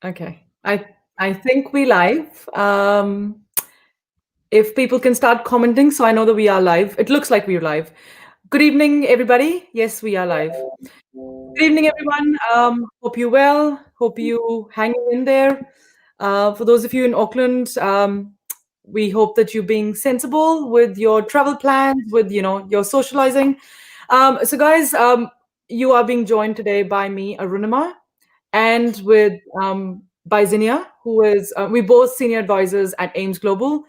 Okay. I think we live. If people can start commenting, so I know that we are live. It looks like we're live. Good evening, everybody. Yes, we are live. Good evening, everyone. Hope you're well. Hope you hanging in there. For those of you in Auckland, we hope that you're being sensible with your travel plans, with your socializing. So, guys, you are being joined today by me, Arunima, and with by Zinnia, who is we both senior advisors at Ames Global.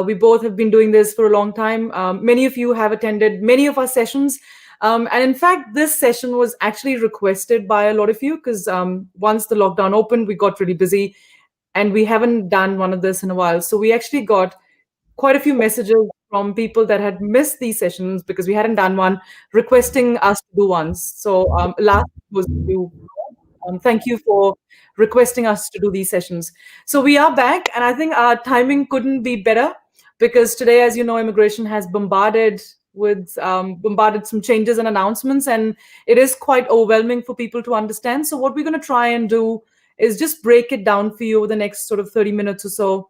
We both have been doing this for a long time. Many of you have attended many of our sessions. And in fact, this session was actually requested by a lot of you because once the lockdown opened, we got really busy and we haven't done one of this in a while. So we actually got quite a few messages from people that had missed these sessions because we hadn't done one, requesting us to do one. So last was you. Thank you for requesting us to do these sessions. So we are back, and I think our timing couldn't be better because today, as you know, immigration has bombarded some changes and announcements, and it is quite overwhelming for people to understand. So what we're going to try and do is just break it down for you over the next sort of 30 minutes or so,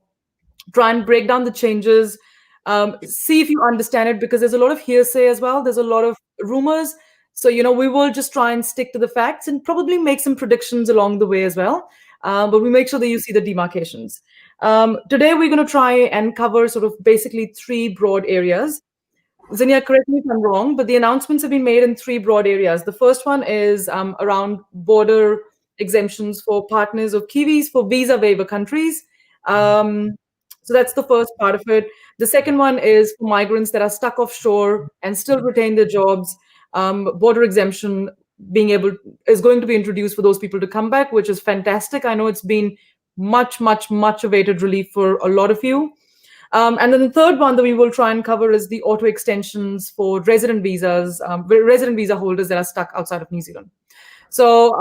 try and break down the changes, see if you understand it, because there's a lot of hearsay as well. There's a lot of rumors. So, we will just try and stick to the facts and probably make some predictions along the way as well. But we make sure that you see the demarcations. Today, we're going to try and cover sort of basically three broad areas. Zinnia, correct me if I'm wrong, but the announcements have been made in three broad areas. The first one is around border exemptions for partners of Kiwis for visa waiver countries. So that's the first part of it. The second one is for migrants that are stuck offshore and still retain their jobs. Border exemption is going to be introduced for those people to come back, which is fantastic. I know it's been much, much, much awaited relief for a lot of you. And then the third one that we will try and cover is the auto extensions for resident resident visa holders that are stuck outside of New Zealand. So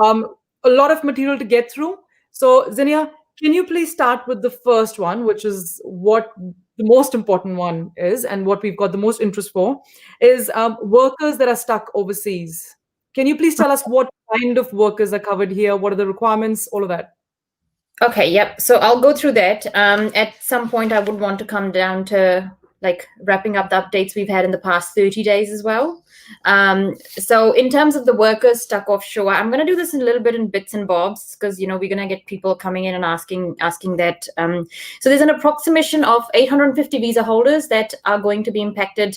a lot of material to get through. So Zinnia, can you please start with the first one, which is what the most important one is and what we've got the most interest for, is workers that are stuck overseas. Can you please tell us what kind of workers are covered here? What are the requirements? All of that. Okay, yep. So I'll go through that. At some point, I would want to come down to wrapping up the updates we've had in the past 30 days as well. So in terms of the workers stuck offshore, I'm going to do this a little bit in bits and bobs because, we're going to get people coming in and asking that. So there's an approximation of 850 visa holders that are going to be impacted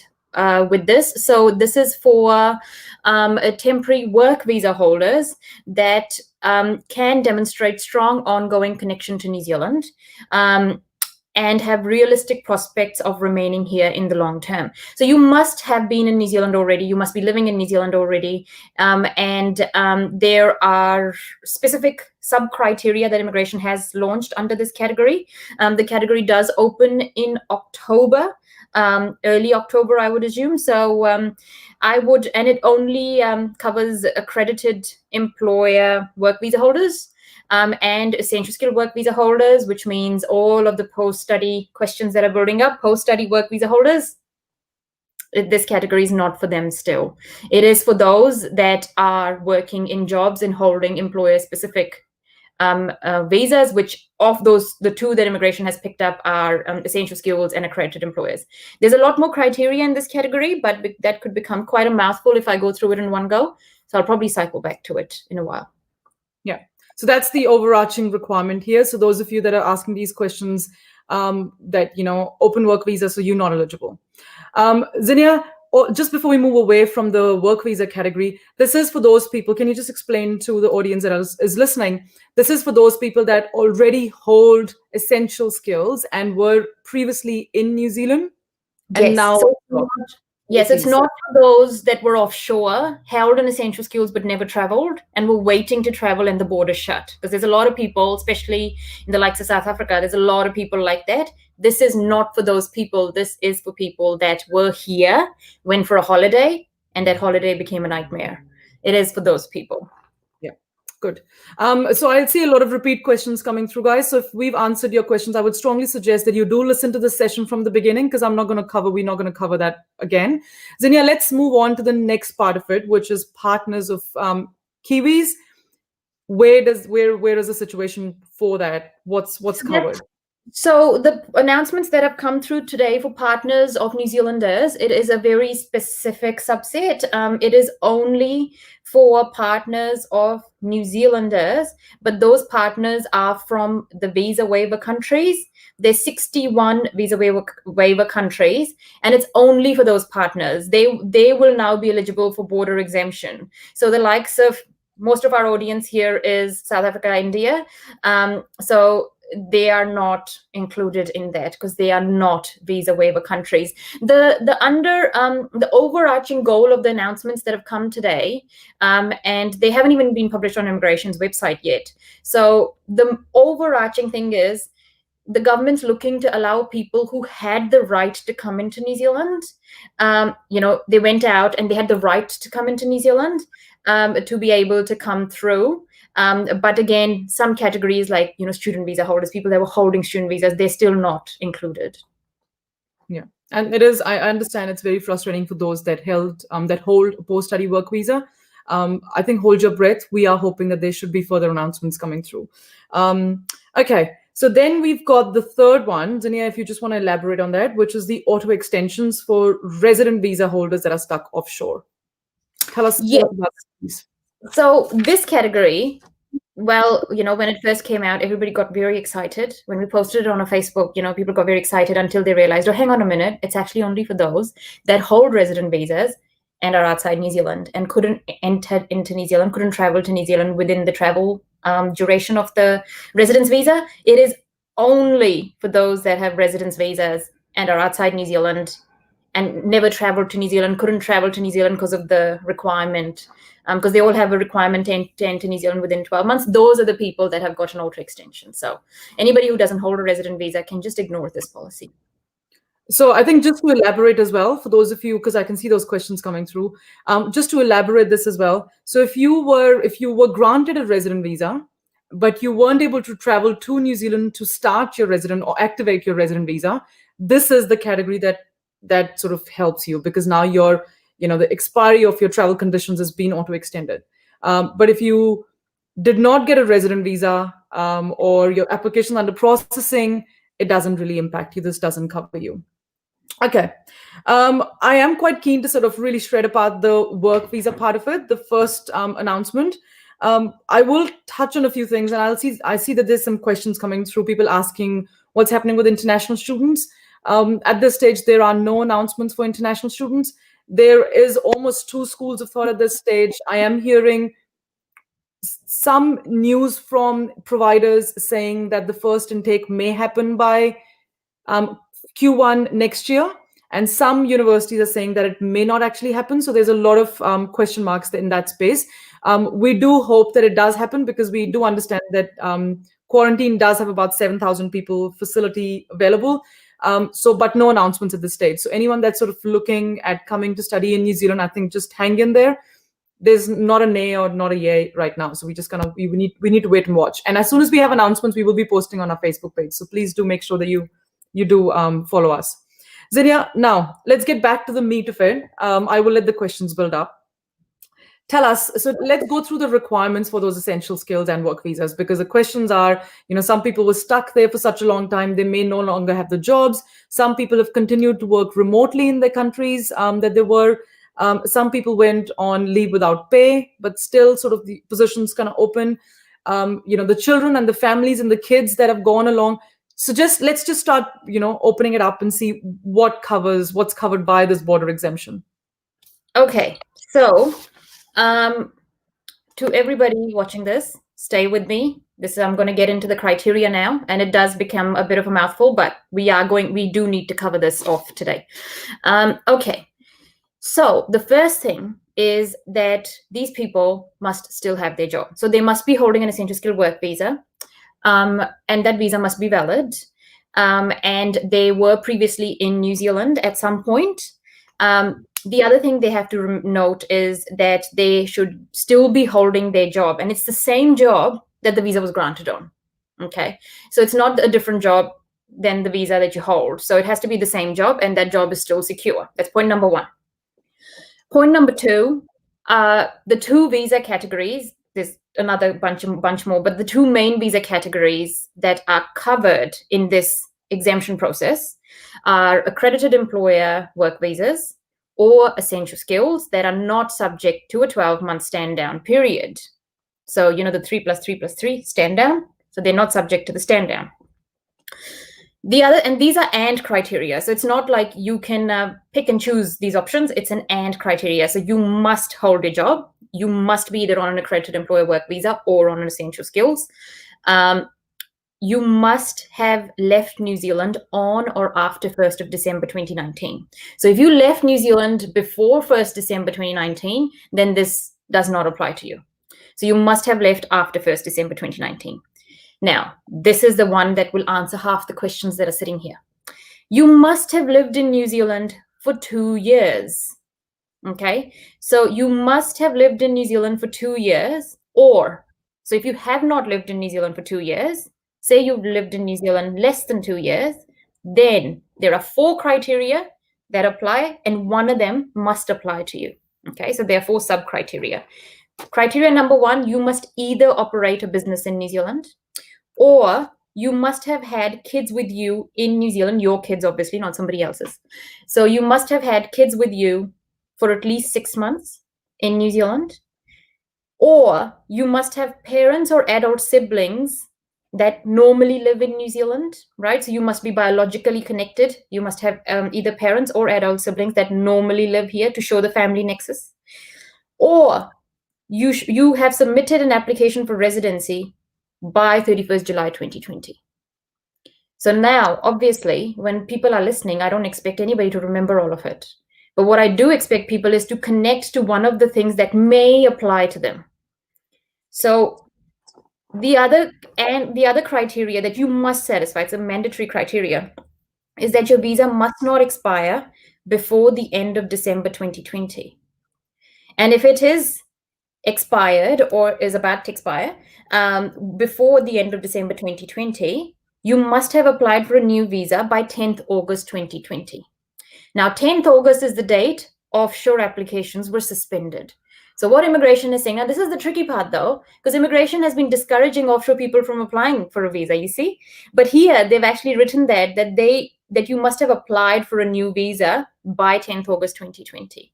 with this. So this is for temporary work visa holders that can demonstrate strong ongoing connection to New Zealand and have realistic prospects of remaining here in the long term. So you must have been in New Zealand already. You must be living in New Zealand already. And there are specific sub-criteria that immigration has launched under this category. The category does open in October. Early October, I would assume. So and it only covers accredited employer work visa holders and essential skilled work visa holders, which means all of the post-study questions that are building up, post-study work visa holders. This category is not for them still. It is for those that are working in jobs and holding employer-specific visas, which of those, the two that immigration has picked up are essential skills and accredited employers. There's a lot more criteria in this category, but that could become quite a mouthful if I go through it in one go. So I'll probably cycle back to it in a while. Yeah. So that's the overarching requirement here. So those of you that are asking these questions, that, open work visa, so you're not eligible. Zinnia, just before we move away from the work visa category, this is for those people. Can you just explain to the audience that is listening? This is for those people that already hold essential skills and were previously in New Zealand. And yes. now. Yes, it's not for those that were offshore, held in essential skills, but never traveled and were waiting to travel and the border shut. Because there's a lot of people, especially in the likes of South Africa, there's a lot of people like that. This is not for those people. This is for people that were here, went for a holiday, and that holiday became a nightmare. It is for those people. Good. So I'll see a lot of repeat questions coming through, guys. So if we've answered your questions, I would strongly suggest that you do listen to the session from the beginning because we're not going to cover that again. Zinnia, let's move on to the next part of it, which is partners of Kiwis. where is the situation for that? What's covered? So the announcements that have come through today for partners of New Zealanders, it is a very specific subset. It is only for partners of New Zealanders, but those partners are from the visa waiver countries. There's 61 visa waiver countries, and it's only for those partners. They will now be eligible for border exemption. So the likes of most of our audience here is South Africa, India. So they are not included in that because they are not visa waiver countries. The overarching goal of the announcements that have come today, and they haven't even been published on immigration's website yet. So the overarching thing is the government's looking to allow people who had the right to come into New Zealand. They went out and they had the right to come into New Zealand to be able to come through. But again, some categories like, student visa holders, people that were holding student visas, they're still not included. Yeah. And it is, I understand it's very frustrating for those that hold a post-study work visa. I think hold your breath. We are hoping that there should be further announcements coming through. Okay. So then we've got the third one. Zinnia, if you just want to elaborate on that, which is the auto extensions for resident visa holders that are stuck offshore. Tell us more about this. So this category, well, when it first came out, everybody got very excited. When we posted it on our Facebook, people got very excited until they realized, oh, hang on a minute, it's actually only for those that hold resident visas and are outside New Zealand and couldn't enter into New Zealand, couldn't travel to New Zealand within the travel duration of the residence visa. It is only for those that have residence visas and are outside New Zealand and never traveled to New Zealand, couldn't travel to New Zealand because of the requirement, because they all have a requirement to enter New Zealand within 12 months. Those are the people that have got an auto extension. So anybody who doesn't hold a resident visa can just ignore this policy. So I think just to elaborate as well, for those of you, because I can see those questions coming through, just to elaborate this as well. So if you were granted a resident visa, but you weren't able to travel to New Zealand to start your resident or activate your resident visa, this is the category that sort of helps you, because now the expiry of your travel conditions has been auto extended. But if you did not get a resident visa or your application under processing, it doesn't really impact you. This doesn't cover you. Okay. I am quite keen to sort of really shred apart the work visa part of it, the first announcement. I will touch on a few things, and I see that there's some questions coming through, people asking what's happening with international students. At this stage, there are no announcements for international students. There is almost 2 schools of thought at this stage. I am hearing some news from providers saying that the first intake may happen by Q1 next year, and some universities are saying that it may not actually happen. So there's a lot of question marks in that space. We do hope that it does happen, because we do understand that quarantine does have about 7,000 people facility available. But no announcements at this stage. So anyone that's sort of looking at coming to study in New Zealand, I think just hang in there. There's not a nay or not a yay right now. So we just we need to wait and watch. And as soon as we have announcements, we will be posting on our Facebook page. So please do make sure that you do follow us. Zinnia, now let's get back to the meat of it. I will let the questions build up. Tell us, so let's go through the requirements for those essential skills and work visas, because the questions are, some people were stuck there for such a long time, they may no longer have the jobs. Some people have continued to work remotely in their countries that they were. Some people went on leave without pay, but still sort of the positions kind of open. The children and the families and the kids that have gone along. So let's just start, opening it up and see what's covered by this border exemption. Okay, so to everybody watching this, stay with me. I'm going to get into the criteria now, and it does become a bit of a mouthful, but we do need to cover this off today. Okay, so the first thing is that these people must still have their job. So they must be holding an essential skilled work visa, and that visa must be valid. And they were previously in New Zealand at some point. The other thing they have to note is that they should still be holding their job, and it's the same job that the visa was granted on. Okay, so it's not a different job than the visa that you hold. So it has to be the same job, and that job is still secure. That's point number 1. Point number 2, the 2 visa categories there's another bunch more, but the two main visa categories that are covered in this exemption process are accredited employer work visas or essential skills that are not subject to a 12-month stand down period. So, the 3+3+3 stand down. So they're not subject to the stand down. These are and criteria. So it's not like you can pick and choose these options. It's an and criteria. So you must hold a job. You must be either on an accredited employer work visa or on an essential skills. You must have left New Zealand on or after 1st of December 2019. So if you left New Zealand before 1st December 2019, then this does not apply to you. So you must have left after 1st December 2019. Now, this is the one that will answer half the questions that are sitting here. You must have lived in New Zealand for 2 years. Okay, so you must have lived in New Zealand for 2 years, or, so if you have not lived in New Zealand for 2 years, say you've lived in New Zealand less than 2 years, then there are 4 criteria that apply, and one of them must apply to you. Okay, so there are 4 sub-criteria. Criteria number 1, you must either operate a business in New Zealand, or you must have had kids with you in New Zealand, your kids obviously, not somebody else's. So you must have had kids with you for at least 6 months in New Zealand, or you must have parents or adult siblings that normally live in New Zealand, right? So you must be biologically connected. You must have either parents or adult siblings that normally live here to show the family nexus, or you have submitted an application for residency by 31st July 2020. So now, obviously, when people are listening, I don't expect anybody to remember all of it. But what I do expect people is to connect to one of the things that may apply to them. So the other criteria that you must satisfy, it's a mandatory criteria, is that your visa must not expire before the end of December 2020. And if it is expired or is about to expire before the end of December 2020, you must have applied for a new visa by 10th August 2020. Now, 10th August is the date offshore applications were suspended. So what immigration is saying, now this is the tricky part though, because immigration has been discouraging offshore people from applying for a visa, you see. But here they've actually written that you must have applied for a new visa by 10th August 2020.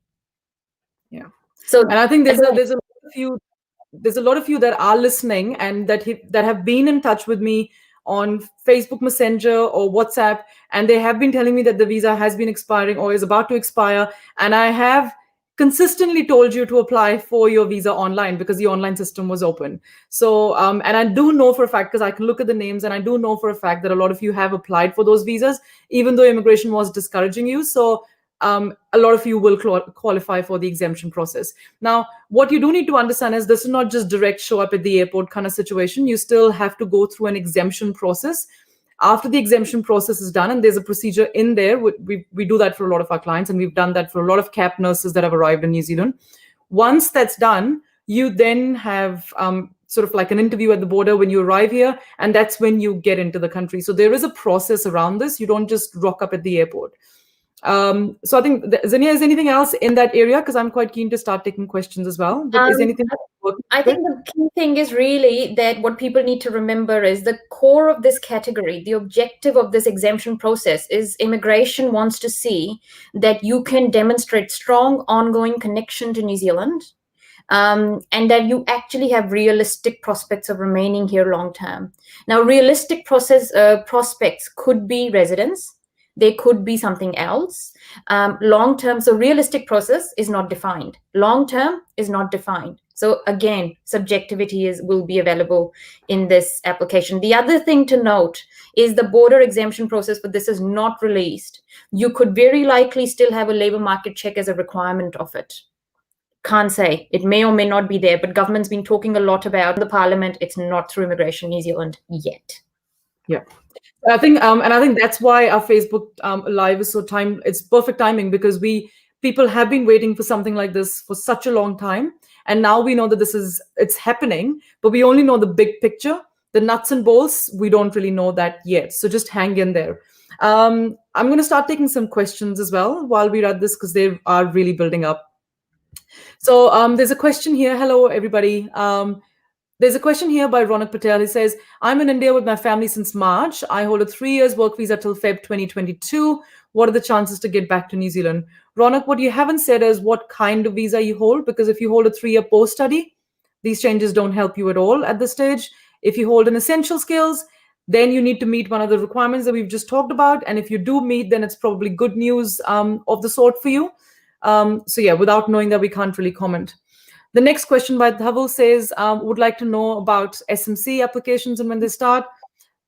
Yeah. So, and I think there's a lot of you that are listening and that have been in touch with me on Facebook Messenger or WhatsApp, and they have been telling me that the visa has been expiring or is about to expire. And I have consistently told you to apply for your visa online because the online system was open. So, and I do know for a fact, because I can look at the names, and I do know for a fact that a lot of you have applied for those visas, even though immigration was discouraging you. So a lot of you will qualify for the exemption process. Now, what you do need to understand is this is not just direct show up at the airport kind of situation. You still have to go through an exemption process. After the exemption process is done, and there's a procedure in there, we do that for a lot of our clients, and we've done that for a lot of CAP nurses that have arrived in New Zealand. Once that's done, you then have sort of like an interview at the border when you arrive here, and that's when you get into the country. So there is a process around this. You don't just rock up at the airport. So I think, Zinnia, is anything else in that area? Because I'm quite keen to start taking questions as well. But is anything? I think the key thing is really that what people need to remember is the core of this category, the objective of this exemption process is immigration wants to see that you can demonstrate strong ongoing connection to New Zealand, and that you actually have realistic prospects of remaining here long term. Now, realistic prospects could be residence. They could be something else. Long term, so realistic process is not defined. Long term is not defined. So again, subjectivity will be available in this application. The other thing to note is the border exemption process for this is not released. You could very likely still have a labor market check as a requirement of it. Can't say. It may or may not be there, but government's been talking a lot about the parliament. It's not through Immigration New Zealand yet. Yeah. I think, and I think that's why our Facebook live is so it's perfect timing, because people have been waiting for something like this for such a long time. And now we know that it's happening, but we only know the big picture, the nuts and bolts. We don't really know that yet. So just hang in there. I'm going to start taking some questions as well while we're at this, because they are really building up. So there's a question here. Hello, everybody. There's a question here by Ronak Patel. He says, I'm in India with my family since March. I hold a 3 years work visa till Feb 2022. What are the chances to get back to New Zealand? Ronak, what you haven't said is what kind of visa you hold, because if you hold a 3-year post-study, these changes don't help you at all at this stage. If you hold an essential skills, then you need to meet one of the requirements that we've just talked about. And if you do meet, then it's probably good news of the sort for you. So yeah, without knowing that, we can't really comment. The next question by Dhaval says, would like to know about SMC applications and when they start.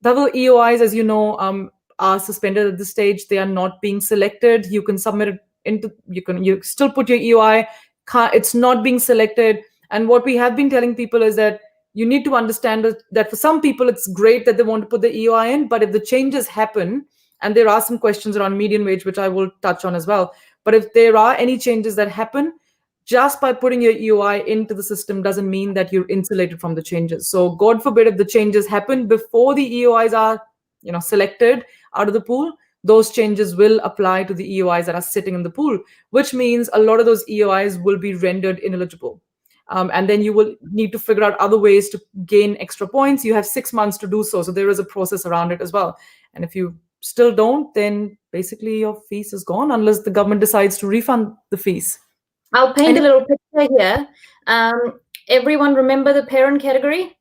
Dhaval, EOIs, as you know, are suspended at this stage. They are not being selected. You can submit it you still put your EOI. It's not being selected. And what we have been telling people is that you need to understand that for some people, it's great that they want to put the EOI in, but if the changes happen, and there are some questions around median wage, which I will touch on as well, but if there are any changes that happen, just by putting your EOI into the system doesn't mean that you're insulated from the changes. So God forbid if the changes happen before the EOIs are, selected out of the pool, those changes will apply to the EOIs that are sitting in the pool, which means a lot of those EOIs will be rendered ineligible. And then you will need to figure out other ways to gain extra points. You have 6 months to do so. So there is a process around it as well. And if you still don't, then basically your fees is gone unless the government decides to refund the fees. I'll paint a little picture here. Everyone remember the parent category?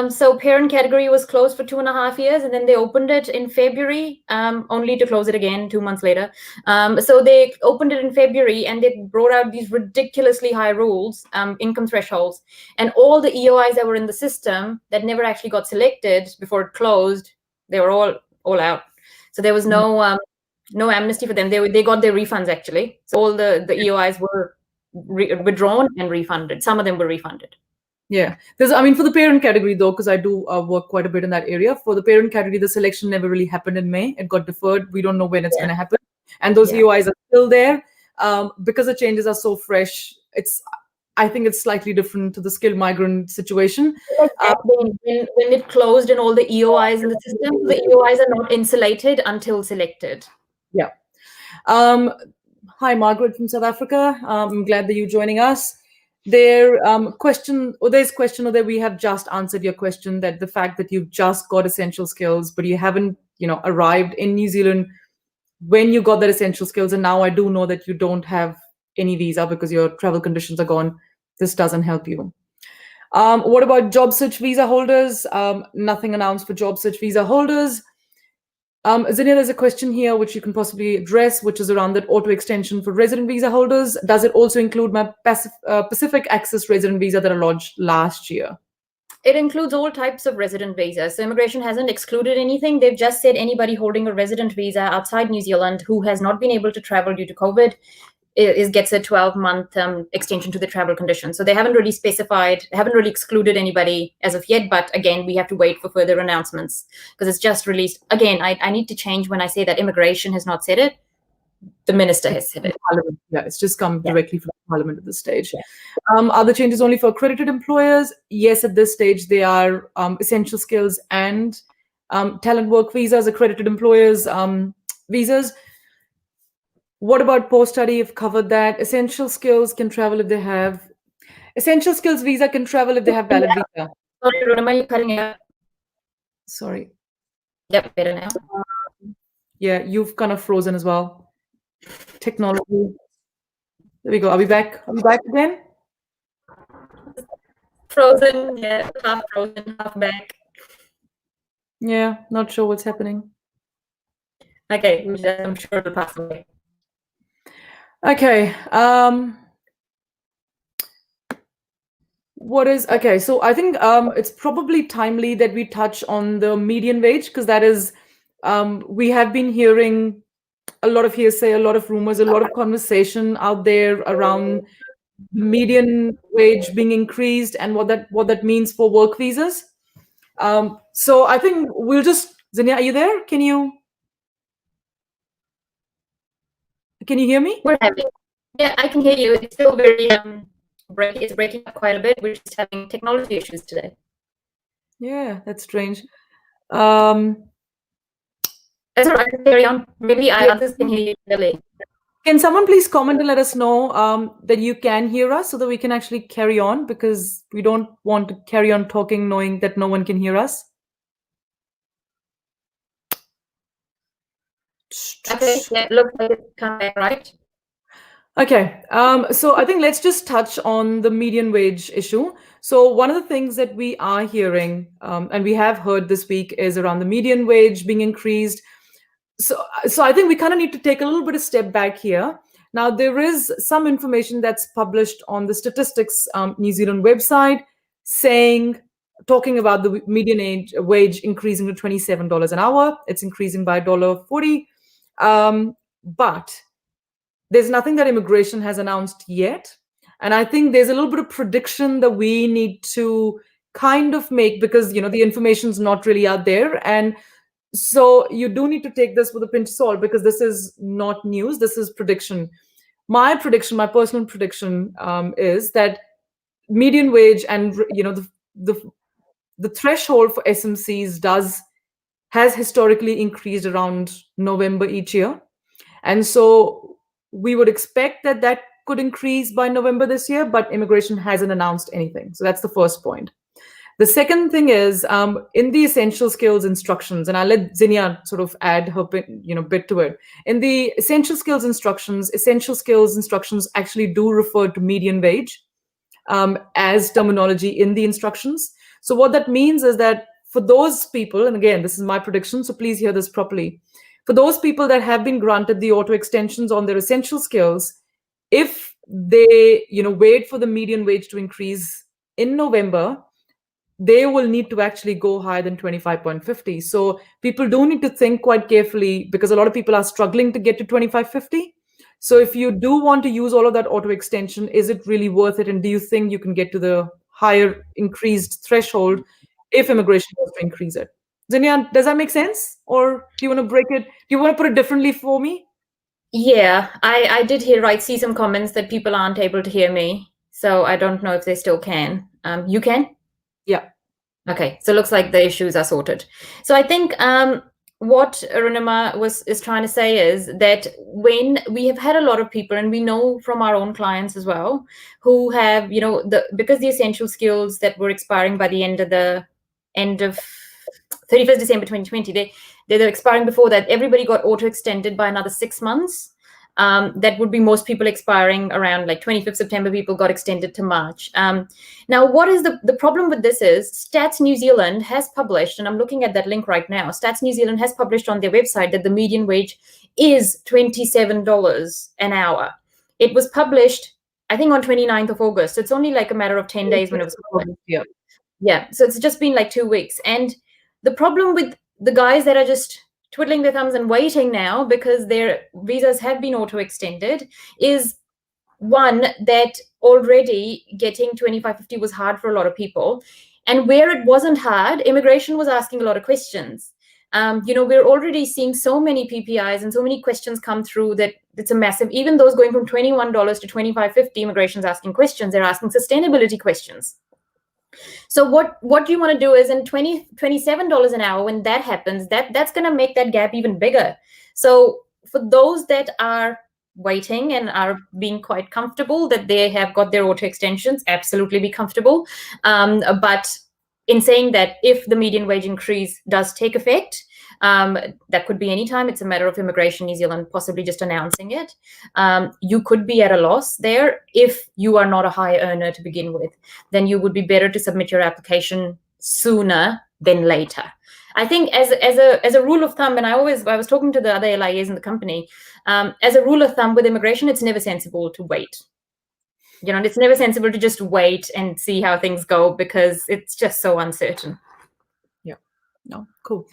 So parent category was closed for 2.5 years, and then they opened it in February, only to close it again 2 months later. So they opened it in February, and they brought out these ridiculously high rules, income thresholds, and all the EOIs that were in the system that never actually got selected before it closed, they were all out. So there was no amnesty for them. They got their refunds actually. So all the EOIs were withdrawn and refunded. Some of them were refunded. Yeah, for the parent category though, because I do work quite a bit in that area. For the parent category, the selection never really happened in May. It got deferred. We don't know when it's going to happen, and those EOIs are still there because the changes are so fresh. I think it's slightly different to the skilled migrant situation. When it closed and all the EOIs in the system, the EOIs are not insulated until selected. Yeah. Hi, Margaret from South Africa. I'm glad that you're joining us. There's question, or that we have just answered your question, that the fact that you've just got essential skills, but you haven't, arrived in New Zealand when you got that essential skills, and now I do know that you don't have any visa because your travel conditions are gone. This doesn't help you. What about job search visa holders? Nothing announced for job search visa holders. Zinnia, there's a question here which you can possibly address, which is around that auto extension for resident visa holders. Does it also include my Pacific Access resident visa that I lodged last year? It includes all types of resident visas. So immigration hasn't excluded anything. They've just said anybody holding a resident visa outside New Zealand who has not been able to travel due to COVID gets a 12-month extension to the travel conditions. So they haven't really specified, haven't really excluded anybody as of yet. But again, we have to wait for further announcements because it's just released. Again, I need to change when I say that immigration has not said it. The minister has said it. Yeah, it's just come directly from Parliament at this stage. Yeah. Are the changes only for accredited employers? Yes, at this stage, they are essential skills and talent work visas, accredited employers visas. What about post-study? You've covered that. Essential skills can travel if they have... Essential skills visa can travel if they have valid visa. Sorry, Arunima, you're cutting out. Sorry. Yep, better now. Yeah, you've kind of frozen as well. Technology. There we go. Are we back? Are we back again? Frozen, yeah. Half frozen, half back. Yeah, not sure what's happening. Okay, I'm sure it'll pass away. Okay. So I think it's probably timely that we touch on the median wage, because that is, we have been hearing a lot of hearsay, a lot of rumors, a lot of conversation out there around median wage being increased and what that means for work visas. So I think we'll just, Zinnia, are you there? Can you hear me? Yeah, I can hear you. It's still very it's breaking up quite a bit. We're just having technology issues today. Yeah, that's strange. That's all right. Carry on. Maybe others can hear you clearly. Can someone please comment and let us know that you can hear us so that we can actually carry on, because we don't want to carry on talking knowing that no one can hear us. Okay, yeah, looks like it's come back, right? Okay, so I think let's just touch on the median wage issue. So one of the things that we are hearing, and we have heard this week, is around the median wage being increased. So I think we kind of need to take a little bit of step back here. Now, there is some information that's published on the Statistics New Zealand website talking about the median wage increasing to $27 an hour. It's increasing by $1.40. But there's nothing that immigration has announced yet. And I think there's a little bit of prediction that we need to kind of make, because, the information's not really out there. And so you do need to take this with a pinch of salt, because this is not news. This is prediction. My personal prediction, is that median wage and the threshold for SMCs has historically increased around November each year, and so we would expect that could increase by November this year. But immigration hasn't announced anything, so that's the first point. The second thing is, in the essential skills instructions, and I'll let Zinnia sort of add her bit to it. In the essential skills instructions actually do refer to median wage as terminology in the instructions. So what that means is that for those people, and again, this is my prediction, so please hear this properly. For those people that have been granted the auto extensions on their essential skills, if they wait for the median wage to increase in November, they will need to actually go higher than 25.50. So people do need to think quite carefully, because a lot of people are struggling to get to 25.50. So if you do want to use all of that auto extension, is it really worth it? And do you think you can get to the higher increased threshold if immigration was to increase it? Zinnia, does that make sense? Or do you want to break it? Do you want to put it differently for me? Yeah, I did see some comments that people aren't able to hear me. So I don't know if they still can. You can? Yeah. Okay, so it looks like the issues are sorted. So I think what Arunima is trying to say is that when we have had a lot of people, and we know from our own clients as well, who have, because the essential skills that were expiring by the end of 31st December 2020, they're expiring before that. Everybody got auto extended by another 6 months. That would be most people expiring around like 25th September. People got extended to March. Now, what is the problem with this is Stats New Zealand has published, and I'm looking at that link right now. Stats New Zealand has published on their website that the median wage is $27 an hour. It was published, I think, on 29th of August. So it's only like a matter of 10 days when it was published. Yeah. So it's just been like 2 weeks. And the problem with the guys that are just twiddling their thumbs and waiting now because their visas have been auto-extended is, one, that already getting 25.50 was hard for a lot of people. And where it wasn't hard, immigration was asking a lot of questions. We're already seeing so many PPIs and so many questions come through that it's a massive, even those going from $21 to 25.50, immigration's asking questions. They're asking sustainability questions. So what you want to do is in $27 an hour, when that happens, that's going to make that gap even bigger. So for those that are waiting and are being quite comfortable that they have got their auto extensions, absolutely be comfortable. But in saying that, if the median wage increase does take effect, that could be anytime. It's a matter of Immigration New Zealand possibly just announcing it. You could be at a loss there if you are not a high earner to begin with. Then you would be better to submit your application sooner than later. I think as a rule of thumb, and I was talking to the other LIAs in the company, as a rule of thumb with immigration, it's never sensible to wait. It's never sensible to just wait and see how things go, because it's just so uncertain. No, cool.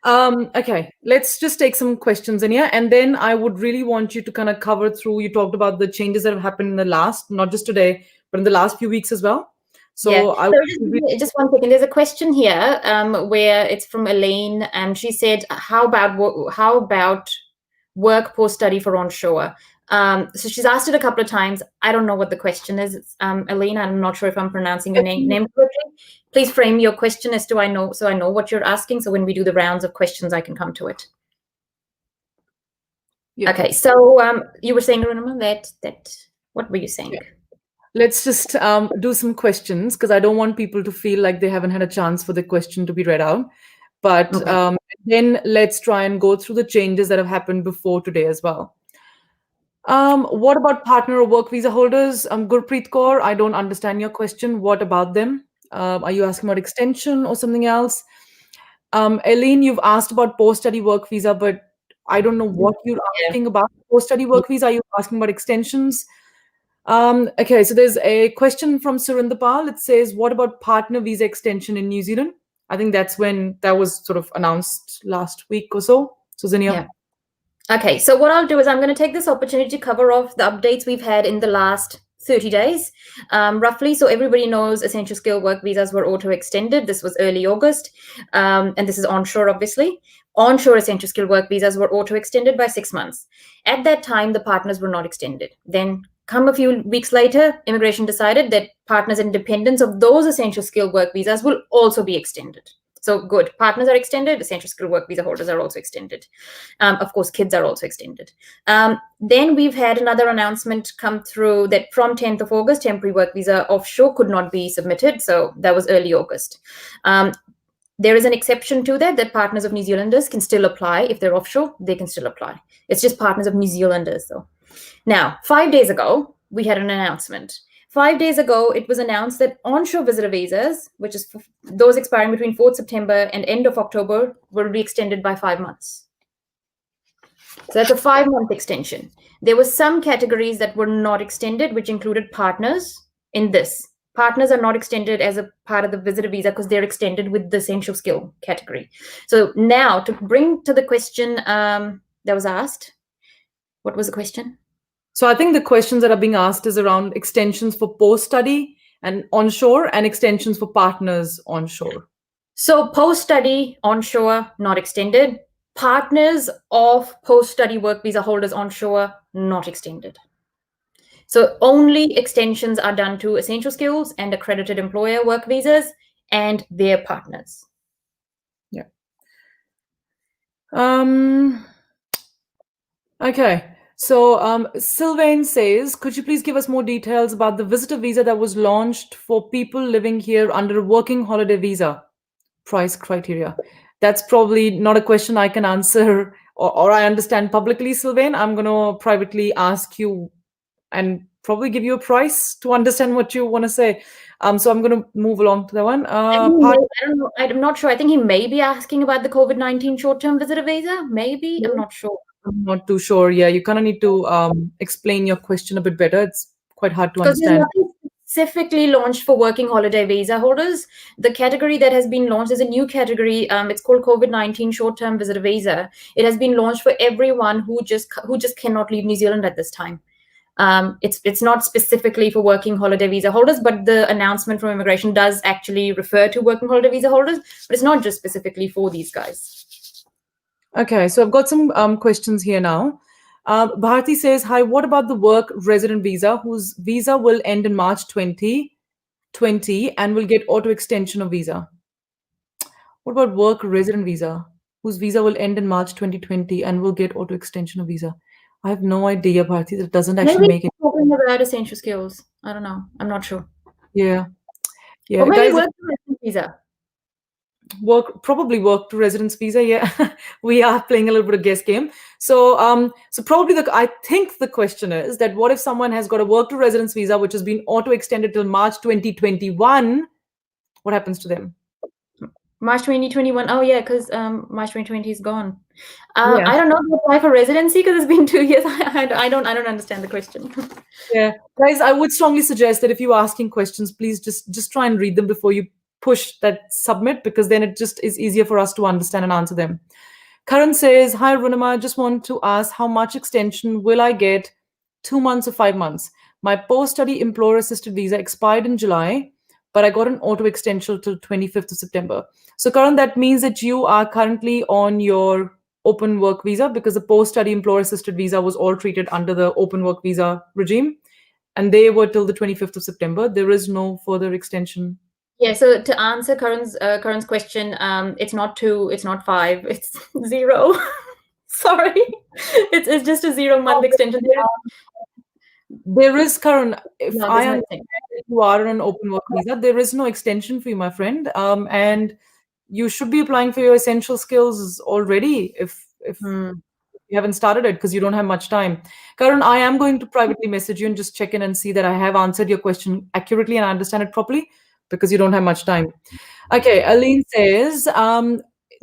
Okay, let's just take some questions in here, and then I would really want you to kind of cover through. You talked about the changes that have happened in the last, not just today, but in the last few weeks as well. So, just one second. There's a question here where it's from Elaine, and she said, "How about work post-study for onshore?" So she's asked it a couple of times. I don't know what the question is. It's, Elaine, I'm not sure if I'm pronouncing your name correctly. Please frame your question as to I know what you're asking. So when we do the rounds of questions, I can come to it. Yeah. Okay, so you were saying, Arunima, that what were you saying? Yeah. Let's just do some questions because I don't want people to feel like they haven't had a chance for the question to be read out. But Okay. then let's try and go through the changes that have happened before today as well. What about partner or work visa holders? Gurpreet Kaur, I don't understand your question. What about them? Are you asking about extension or something else? Eileen, you've asked about post-study work visa, but I don't know what you're Yeah. asking about. Post-study work visa, are you asking about extensions? Okay, so there's a question from Surindapal. It says, what about partner visa extension in New Zealand? I think that's when that was sort of announced last week or so. So Zinnia. Yeah. Okay, so what I'll do is I'm going to take this opportunity to cover off the updates we've had in the last 30 days, roughly. So everybody knows essential skill work visas were auto-extended. This was early August, and this is onshore, obviously. Onshore essential skill work visas were auto-extended by 6 months. At that time, the partners were not extended. Then come a few weeks later, immigration decided that partners and dependents of those essential skill work visas will also be extended. So good, partners are extended, essential skill work visa holders are also extended. Of course, kids are also extended. Then we've had another announcement come through that from 10th of August, temporary work visa offshore could not be submitted. So that was early August. There is an exception to that partners of New Zealanders can still apply. If they're offshore, they can still apply. It's just partners of New Zealanders, though. Now, 5 days ago, we had an announcement. 5 days ago, it was announced that onshore visitor visas, which is those expiring between 4th September and end of October, will be extended by 5 months. So that's a 5-month extension. There were some categories that were not extended, which included partners in this. Partners are not extended as a part of the visitor visa because they're extended with the essential skill category. So now to bring to the question that was asked, what was the question? So I think the questions that are being asked is around extensions for post-study and onshore and extensions for partners onshore. So post-study onshore, not extended. Partners of post-study work visa holders onshore, not extended. So only extensions are done to essential skills and accredited employer work visas and their partners. Yeah. Okay. So Sylvain says, could you please give us more details about the visitor visa that was launched for people living here under a working holiday visa? Price criteria. That's probably not a question I can answer or I understand publicly, Sylvain. I'm going to privately ask you and probably give you a price to understand what you want to say. So I'm going to move along to that one. I don't know. I'm not sure. I think he may be asking about the COVID-19 short-term visitor visa. Maybe. I'm not sure. I'm not too sure. Yeah, you kind of need to explain your question a bit better. It's quite hard to understand. Because there's nothing specifically launched for working holiday visa holders. The category that has been launched is a new category. It's called COVID-19 short-term visitor visa. It has been launched for everyone who just cannot leave New Zealand at this time. It's not specifically for working holiday visa holders, but the announcement from immigration does actually refer to working holiday visa holders, but it's not just specifically for these guys. Okay, so I've got some questions here now. Bharti says, hi, what about the work resident visa whose visa will end in March 2020 and will get auto extension of visa? What about work resident visa whose visa will end in March 2020 and will get auto extension of visa? I have no idea, Bharti. That doesn't actually make it. Maybe talking about essential skills. I don't know. I'm not sure. Yeah. Yeah. Or maybe Guys, work visa. Probably work to residence visa. Yeah, we are playing a little bit of guess game. So probably I think the question is that what if someone has got a work to residence visa which has been auto extended till March 2021? What happens to them? March 2021. Oh yeah, because March 2020 is gone. Yeah. I don't know. Do apply for residency because it's been 2 years. I don't understand the question. Yeah, guys, I would strongly suggest that if you're asking questions, please just try and read them before you push that submit, because then it just is easier for us to understand and answer them. Karan says, hi, Arunima, I just want to ask how much extension will I get? 2 months or 5 months? My post-study employer-assisted visa expired in July, but I got an auto extension till 25th of September. So Karan, that means that you are currently on your open work visa, because the post-study employer-assisted visa was all treated under the open work visa regime, and they were till the 25th of September. There is no further extension. Yeah, so to answer Karan's question, it's not 2, it's not 5, it's 0. Sorry. It's just a 0 month extension. There is current, if No, I there's no understand extension. you are on an open work visa, there is no extension for you, my friend. And you should be applying for your essential skills already if Hmm. you haven't started it because you don't have much time. Karan, I am going to privately message you and just check in and see that I have answered your question accurately and I understand it properly because you don't have much time. Okay, Aline says,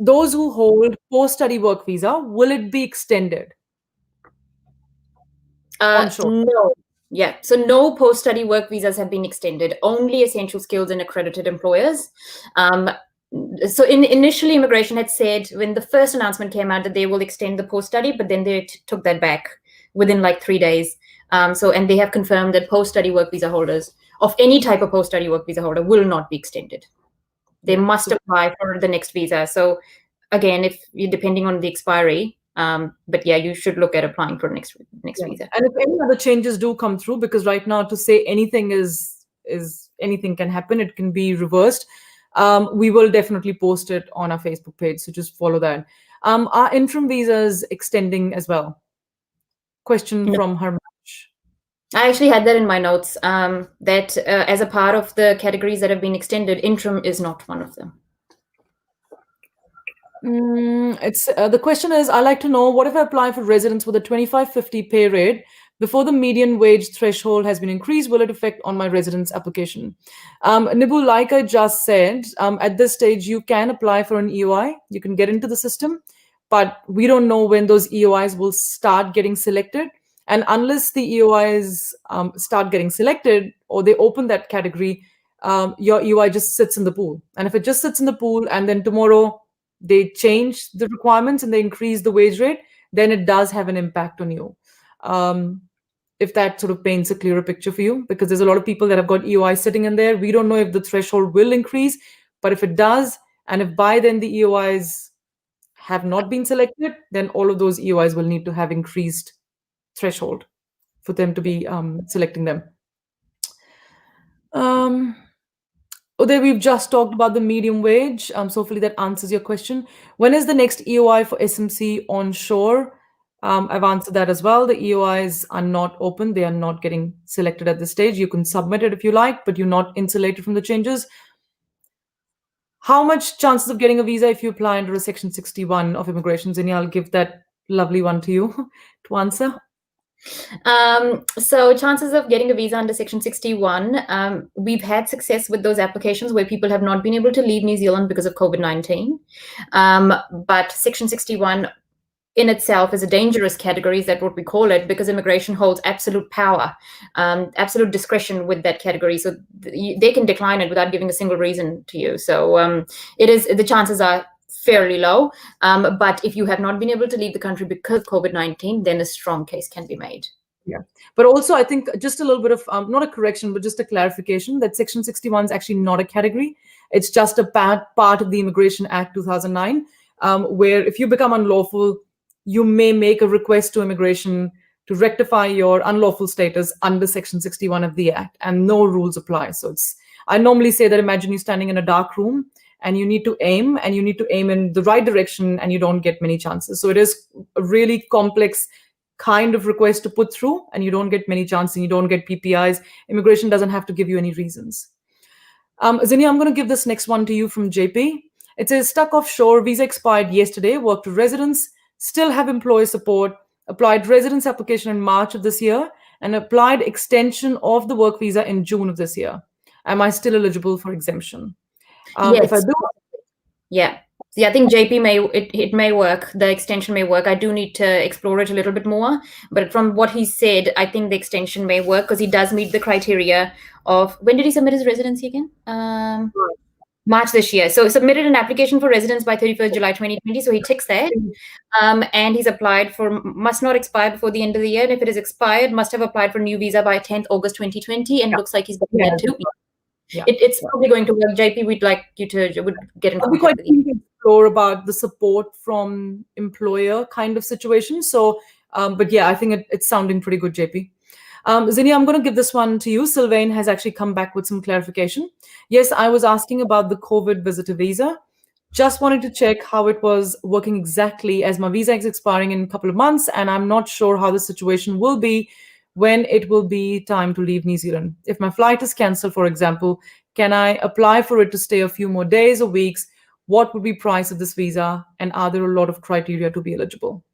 those who hold post-study work visa, will it be extended onshore? No. Yeah. So no post-study work visas have been extended. Only essential skills and accredited employers. So initially, immigration had said when the first announcement came out that they will extend the post-study, but then they took that back within like 3 days. And they have confirmed that post-study work visa holders of any type of post-study work visa holder will not be extended. They Yeah, must so apply for the next visa. So again, if you depending on the expiry, but yeah, you should look at applying for next yeah. visa. And if any other changes do come through, because right now to say anything is anything can happen, it can be reversed. We will definitely post it on our Facebook page, so just follow that. Are interim visas extending as well? Question No, from Harmanch. I actually had that in my notes. That as a part of the categories that have been extended, interim is not one of them. It's the question is, I like to know what if I apply for residence with a 2550 pay rate before the median wage threshold has been increased? Will it affect on my residence application? Nibu, like I just said, at this stage you can apply for an EOI. You can get into the system, but we don't know when those EOIs will start getting selected. And unless the EOIs start getting selected or they open that category, your EOI just sits in the pool. And if it just sits in the pool and then tomorrow they change the requirements and they increase the wage rate, then it does have an impact on you. If that sort of paints a clearer picture for you, because there's a lot of people that have got EOI sitting in there. We don't know if the threshold will increase, but if it does, and if by then the EOIs have not been selected, then all of those EOIs will need to have increased threshold for them to be selecting them. Uday, we've just talked about the medium wage. So hopefully that answers your question. When is the next EOI for SMC onshore? I've answered that as well. The EOIs are not open. They are not getting selected at this stage. You can submit it if you like, but you're not insulated from the changes. How much chances of getting a visa if you apply under a Section 61 of immigration? Zinnia, I'll give that lovely one to you to answer. So chances of getting a visa under Section 61, we've had success with those applications where people have not been able to leave New Zealand because of COVID-19. But Section 61 in itself is a dangerous category, is that what we call it, because immigration holds absolute power, absolute discretion with that category. So they can decline it without giving a single reason to you. So the chances are fairly low. But if you have not been able to leave the country because of COVID-19, then a strong case can be made. Yeah. But also, I think just a little bit of, not a correction, but just a clarification that Section 61 is actually not a category. It's just a part of the Immigration Act 2009, where if you become unlawful, you may make a request to immigration to rectify your unlawful status under Section 61 of the Act, and no rules apply. So I normally say that imagine you standing in a dark room and you need to aim in the right direction and you don't get many chances. So it is a really complex kind of request to put through and you don't get many chances and you don't get PPIs. Immigration doesn't have to give you any reasons. Zinnia, I'm going to give this next one to you from JP. It says, stuck offshore, visa expired yesterday, work to residence, still have employer support, applied residence application in March of this year, and applied extension of the work visa in June of this year. Am I still eligible for exemption? Yes. If I do, yeah. I think JP it may work. The extension may work. I do need to explore it a little bit more. But from what he said, I think the extension may work because he does meet the criteria of, when did he submit his residency again? March this year. So submitted an application for residence by 31st July 2020. So he ticks that. And he's applied for, must not expire before the end of the year. And if it is expired, must have applied for new visa by 10th August 2020. And looks like he's done that too. Yeah. It's probably going to work. JP, we'd like you to get in contact. I'll be quite keen to explore about the support from employer kind of situation. So, but yeah, I think it's sounding pretty good, JP. Zinnia, I'm going to give this one to you. Sylvain has actually come back with some clarification. Yes, I was asking about the COVID visitor visa. Just wanted to check how it was working exactly, as my visa is expiring in a couple of months, and I'm not sure how the situation will be when it will be time to leave New Zealand. If my flight is cancelled, for example, can I apply for it to stay a few more days or weeks? What would be price of this visa, and are there a lot of criteria to be eligible?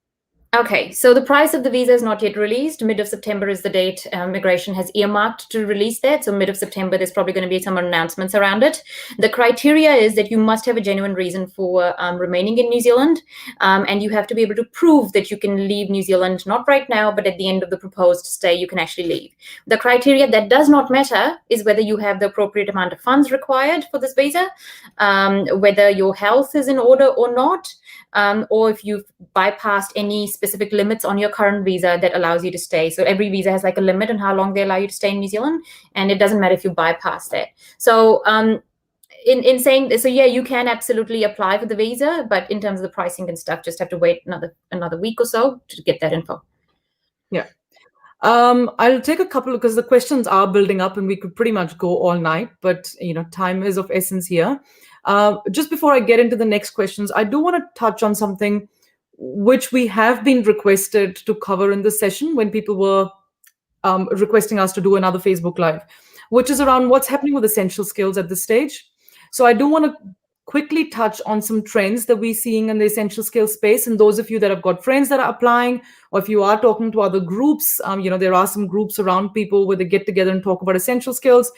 Okay, so the price of the visa is not yet released. Mid of September is the date Migration has earmarked to release that. So mid of September, there's probably going to be some announcements around it. The criteria is that you must have a genuine reason for remaining in New Zealand, and you have to be able to prove that you can leave New Zealand, not right now, but at the end of the proposed stay, you can actually leave. The criteria that does not matter is whether you have the appropriate amount of funds required for this visa, whether your health is in order or not, or if you've bypassed any specific limits on your current visa that allows you to stay. So every visa has like a limit on how long they allow you to stay in New Zealand, and it doesn't matter if you bypass that. So in saying this, so yeah, you can absolutely apply for the visa, but in terms of the pricing and stuff, just have to wait another week or so to get that info. Yeah. I'll take a couple because the questions are building up and we could pretty much go all night, but time is of essence here. Just before I get into the next questions, I do want to touch on something which we have been requested to cover in this session when people were requesting us to do another Facebook Live, which is around what's happening with essential skills at this stage. So I do want to quickly touch on some trends that we're seeing in the essential skills space. And those of you that have got friends that are applying, or if you are talking to other groups, there are some groups around people where they get together and talk about essential skills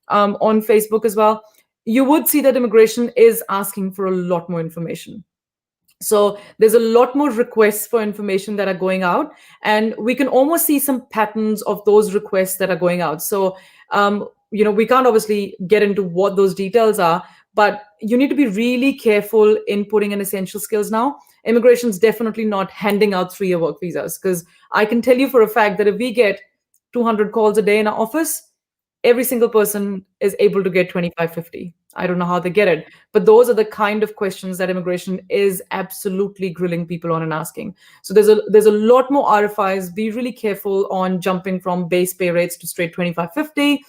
on Facebook as well. You would see that immigration is asking for a lot more information. So there's a lot more requests for information that are going out, and we can almost see some patterns of those requests that are going out. So, we can't obviously get into what those details are, but you need to be really careful in putting in essential skills now. Immigration's definitely not handing out 3-year work visas, because I can tell you for a fact that if we get 200 calls a day in our office, every single person is able to get 2550. I don't know how they get it, but those are the kind of questions that immigration is absolutely grilling people on and asking. So there's a lot more RFIs. Be really careful on jumping from base pay rates to straight 2550.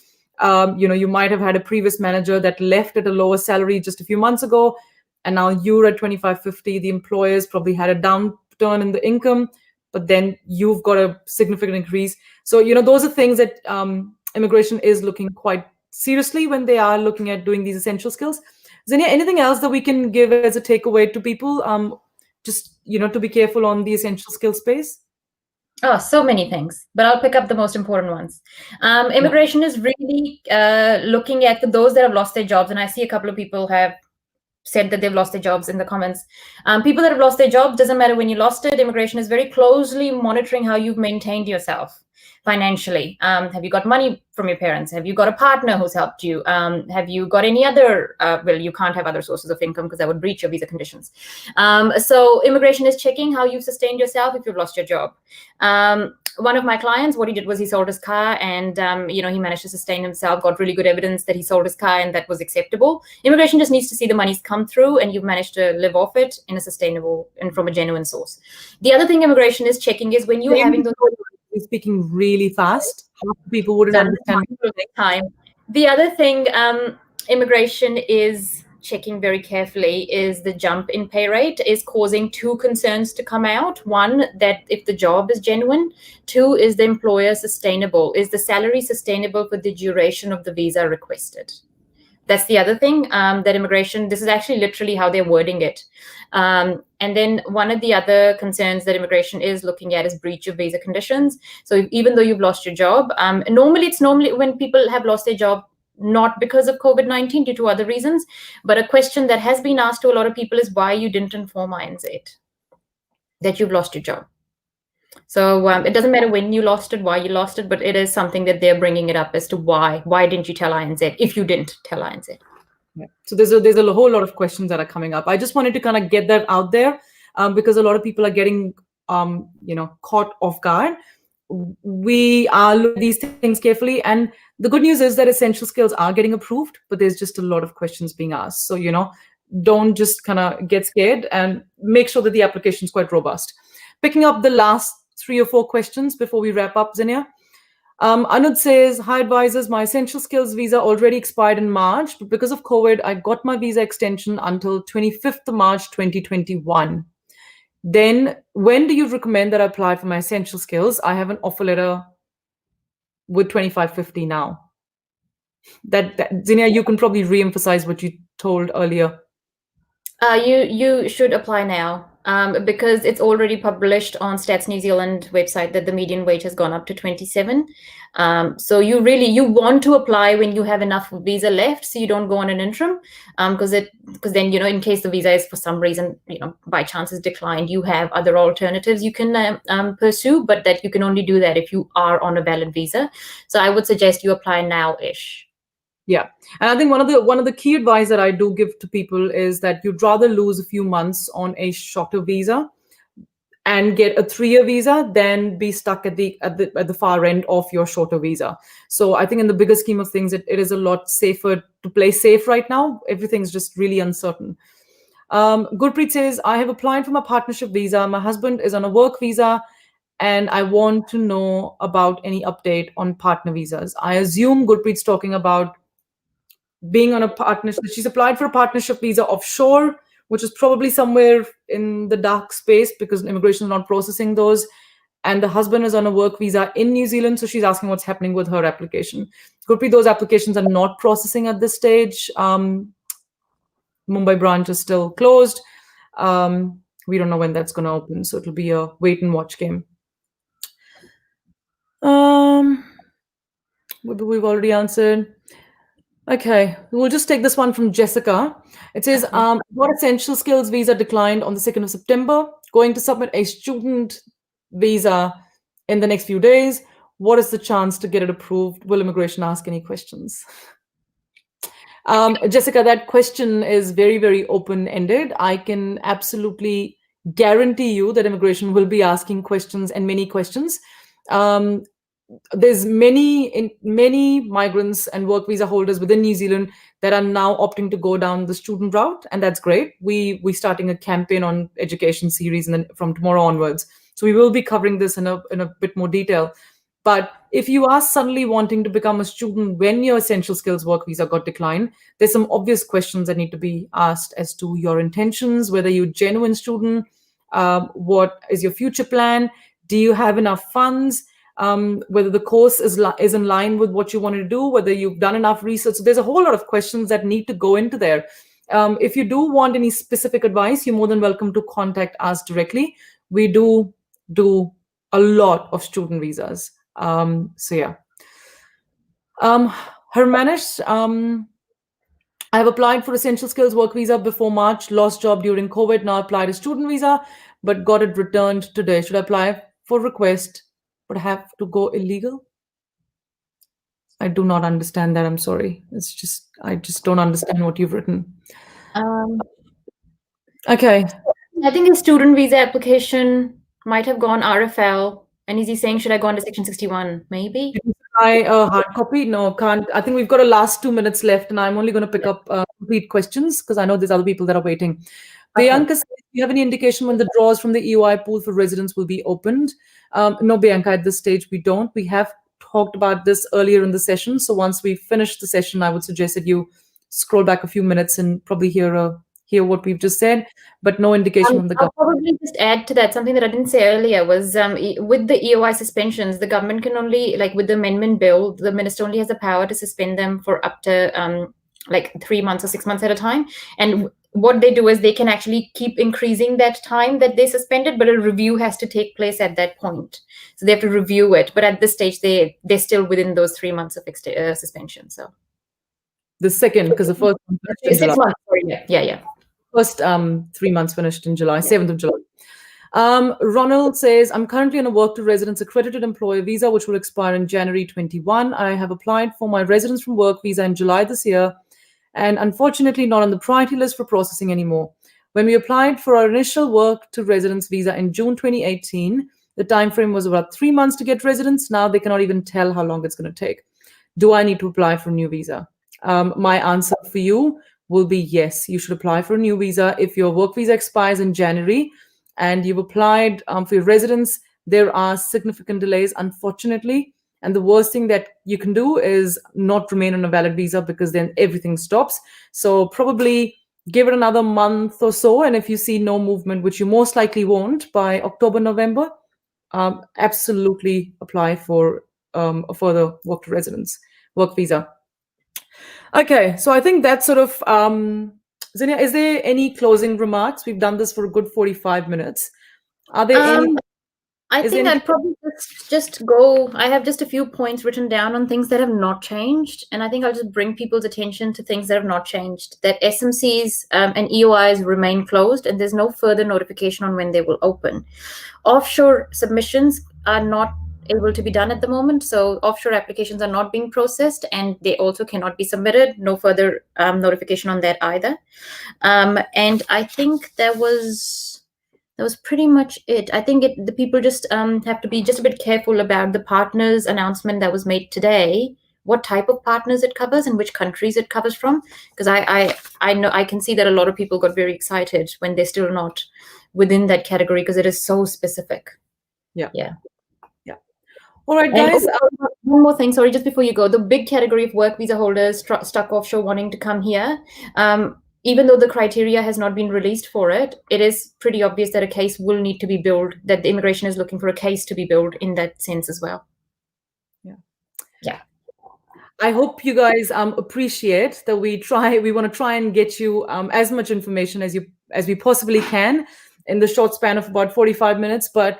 You might have had a previous manager that left at a lower salary just a few months ago, and now you're at 2550. The employers probably had a downturn in the income, but then you've got a significant increase. So those are things that immigration is looking quite seriously when they are looking at doing these essential skills. Zinnia, anything else that we can give as a takeaway to people? Just to be careful on the essential skill space. Oh, so many things, but I'll pick up the most important ones. Immigration is really looking at those that have lost their jobs, and I see a couple of people have said that they've lost their jobs in the comments. People that have lost their jobs, doesn't matter when you lost it, immigration is very closely monitoring how you've maintained yourself financially. Have you got money from your parents? Have you got a partner who's helped you? Have you got any other, well, you can't have other sources of income because that would breach your visa conditions. So immigration is checking how you've sustained yourself if you've lost your job. One of my clients, what he did was he sold his car, and he managed to sustain himself, got really good evidence that he sold his car and that was acceptable. Immigration just needs to see the money's come through and you've managed to live off it in a sustainable and from a genuine source. The other thing immigration is checking is when you're having those... You're speaking really fast. People wouldn't understand. Time. The other thing immigration is checking very carefully is the jump in pay rate is causing two concerns to come out. One, that if the job is genuine. Two, is the employer sustainable? Is the salary sustainable for the duration of the visa requested? That's the other thing that immigration, this is actually literally how they're wording it. And then one of the other concerns that immigration is looking at is breach of visa conditions. So even though you've lost your job, normally when people have lost their job, not because of COVID-19, due to other reasons, but a question that has been asked to a lot of people is why you didn't inform INZ that you've lost your job. So it doesn't matter when you lost it, why you lost it, but it is something that they're bringing it up as to why didn't you tell INZ if you didn't tell INZ. Yeah. So there's a whole lot of questions that are coming up. I just wanted to kind of get that out there because a lot of people are getting caught off guard. We are looking at these things carefully, and the good news is that essential skills are getting approved, but there's just a lot of questions being asked. So don't just kind of get scared, and make sure that the application is quite robust. Picking up the last 3 or 4 questions before we wrap up, Zinnia. Anuj says, hi advisors, my essential skills visa already expired in March, but because of COVID, I got my visa extension until 25th of March 2021. Then when do you recommend that I apply for my essential skills? I have an offer letter with 2550 now. That Zinnia, you can probably re-emphasize what you told earlier. You should apply now because it's already published on Stats New Zealand website that the median wage has gone up to 27. So you want to apply when you have enough visa left, so you don't go on an interim, because then in case the visa is for some reason by chance is declined, you have other alternatives you can pursue, but that you can only do that if you are on a valid visa. So I would suggest you apply now-ish. Yeah. And I think one of the key advice that I do give to people is that you'd rather lose a few months on a shorter visa and get a 3-year visa than be stuck at the far end of your shorter visa. So I think in the bigger scheme of things, it is a lot safer to play safe right now. Everything's just really uncertain. Gurpreet says, I have applied for my partnership visa. My husband is on a work visa, and I want to know about any update on partner visas. I assume Gurpreet's talking about being on a partnership. She's applied for a partnership visa offshore, which is probably somewhere in the dark space because immigration is not processing those. And the husband is on a work visa in New Zealand. So she's asking what's happening with her application. Could be those applications are not processing at this stage. Mumbai branch is still closed. We don't know when that's going to open. So it'll be a wait and watch game. We've already answered. Okay, we'll just take this one from Jessica. It says, what essential skills visa declined on the 2nd of September? Going to submit a student visa in the next few days. What is the chance to get it approved? Will immigration ask any questions? Jessica, that question is very, very open-ended. I can absolutely guarantee you that immigration will be asking questions and many questions. There's many migrants and work visa holders within New Zealand that are now opting to go down the student route, and that's great. We're starting a campaign on education series, and then from tomorrow onwards, so we will be covering this in a bit more detail. But if you are suddenly wanting to become a student when your essential skills work visa got declined, there's some obvious questions that need to be asked as to your intentions, whether you're a genuine student, what is your future plan, do you have enough funds, whether the course is in line with what you wanted to do, whether you've done enough research. So there's a whole lot of questions that need to go into there. If you do want any specific advice, you're more than welcome to contact us directly. We do a lot of student visas. So yeah. Hermanish, I have applied for essential skills work visa before March, lost job during COVID, now applied a student visa, but got it returned today. Should I apply for request? Would have to go illegal? I do not understand that. I'm sorry. I just don't understand what you've written. Okay. I think his student visa application might have gone RFL. And is he saying, should I go under Section 61? Maybe. I hard copy? No, can't. I think we've got a last 2 minutes left, and I'm only going to pick up complete questions because I know there's other people that are waiting. Bianca says, do you have any indication when the draws from the EOI pool for residents will be opened? No, Bianca, at this stage, we don't. We have talked about this earlier in the session. So once we finish the session, I would suggest that you scroll back a few minutes and probably hear what we've just said, but no indication from the government. I'll probably just add to that something that I didn't say earlier was with the EOI suspensions, the government can only, like with the amendment bill, the minister only has the power to suspend them for up to like 3 months or 6 months at a time. And what they do is they can actually keep increasing that time that they suspended, but a review has to take place at that point. So they have to review it. But at this stage, they're still within those 3 months of suspension. So the second, because the first one finished in 6 July. months. Sorry, yeah. First 3 months finished in July, 7th of July. Ronald says, I'm currently on a work to residence accredited employer visa, which will expire in January 21. I have applied for my residence from work visa in July this year, and unfortunately not on the priority list for processing anymore. When we applied for our initial work to residence visa in June 2018, the time frame was about 3 months to get residence. Now they cannot even tell how long it's going to take. Do I need to apply for a new visa? My answer for you will be yes, you should apply for a new visa. If your work visa expires in January and you've applied for your residence, there are significant delays, unfortunately. And the worst thing that you can do is not remain on a valid visa, because then everything stops. So probably give it another month or so. And if you see no movement, which you most likely won't by October, November, absolutely apply for a further work to residence, work visa. Okay, so I think that's sort of, Zinnia, is there any closing remarks? We've done this for a good 45 minutes. Are there any? I Is think there I'd probably just go. I have just a few points written down on things that have not changed, and I think I'll just bring people's attention to things that have not changed. That SMCs and EOIs remain closed, and there's no further notification on when they will open. Offshore submissions are not able to be done at the moment, so offshore applications are not being processed, and they also cannot be submitted. No further notification on that either. And I think that was pretty much it. I think the people just have to be just a bit careful about the partners announcement that was made today, what type of partners it covers and which countries it covers from, because I know I can see that a lot of people got very excited when they're still not within that category, because it is so specific. Yeah. Yeah. All right, guys. One more thing, sorry, just before you go, the big category of work visa holders stuck offshore wanting to come here, even though the criteria has not been released for it, it is pretty obvious that a case will need to be built, that the immigration is looking for a case to be built in that sense as well. Yeah. I hope you guys appreciate that we want to try and get you as much information as we possibly can in the short span of about 45 minutes, but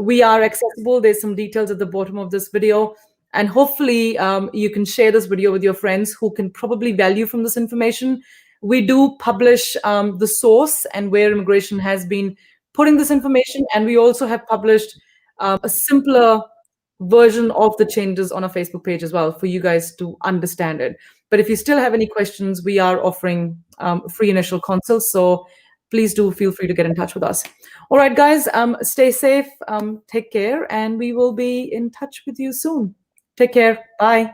we are accessible. There's some details at the bottom of this video, and hopefully you can share this video with your friends who can probably value from this information. We do publish the source and where immigration has been putting this information, and we also have published a simpler version of the changes on our Facebook page as well for you guys to understand it. But if you still have any questions, we are offering free initial consults, so please do feel free to get in touch with us. All right, guys, stay safe, take care, and we will be in touch with you soon. Take care. Bye.